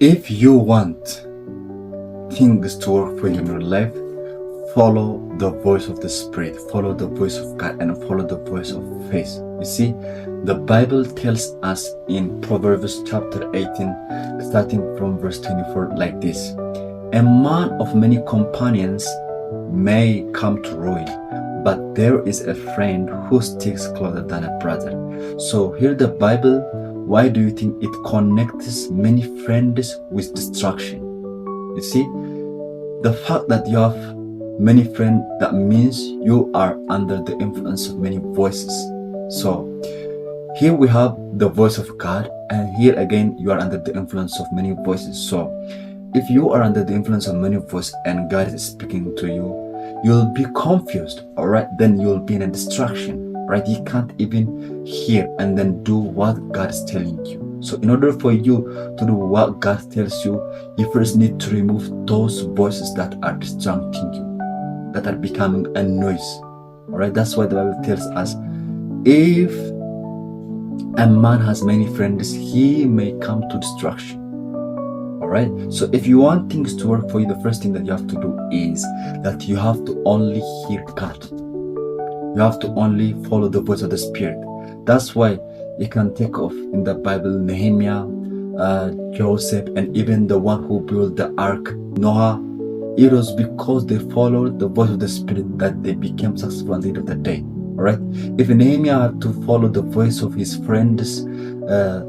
If you want things to work for you in your life, follow the voice of the Spirit, follow the voice of God, and follow the voice of faith. You see, the Bible tells us in Proverbs chapter 18, starting from verse 24, like this: a man of many companions may come to ruin, but there is a friend who sticks closer than a brother. So here the Bible, why do you think it connects many friends with destruction? You see, the fact that you have many friends, that means you are under the influence of many voices. So here we have the voice of God, and here again you are under the influence of many voices. So if you are under the influence of many voices and God is speaking to you, you'll be confused, all right? Then you'll be in a distraction, right? You can't even hear and then do what God is telling you. So in order for you to do what God tells you, you first need to remove those voices that are distracting you, that are becoming a noise, all right? That's why the Bible tells us, if a man has many friends, he may come to destruction. All right. So if you want things to work for you, the first thing that you have to do is that you have to only hear God. You have to only follow the voice of the Spirit. That's why you can take off in the Bible Nehemiah, Joseph, and even the one who built the ark, Noah. It was because they followed the voice of the Spirit that they became successful at the end of the day. All right. If Nehemiah had to follow the voice of his friends,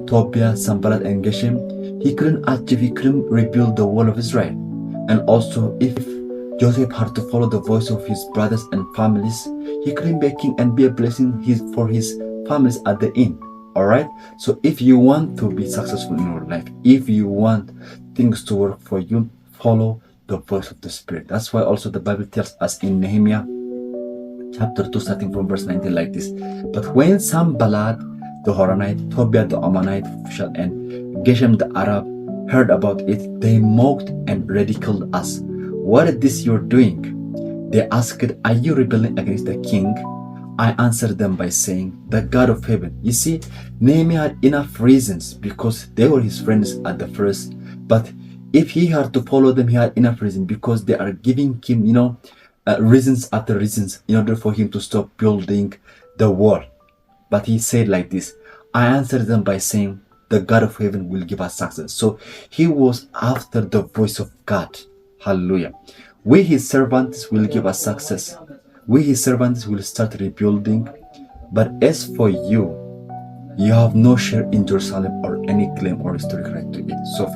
Tobiah, Sanballat, and Geshem, he couldn't rebuild the wall of Israel. And also, if Joseph had to follow the voice of his brothers and families, he couldn't be a king and be a blessing for his families at the end. All right. So if you want to be successful in your life, if you want things to work for you, follow the voice of the Spirit. That's why also the Bible tells us in Nehemiah chapter 2, starting from verse 19, like this: but when Sanballat the Horonite, Tobiah the Ammonite official, and Geshem the Arab heard about it, they mocked and ridiculed us. What is this you're doing? They asked, are you rebelling against the king? I answered them by saying, the God of heaven. You see, Nehemiah had enough reasons because they were his friends at the first. But if he had to follow them, he had enough reason because they are giving him, reasons after reasons in order for him to stop building the wall. But he said like this: I answered them by saying, the God of heaven will give us success. So he was after the voice of God. Hallelujah. We, his servants, will give us success. We, his servants, will start rebuilding. But as for you, you have no share in Jerusalem or any claim or historic right to it. So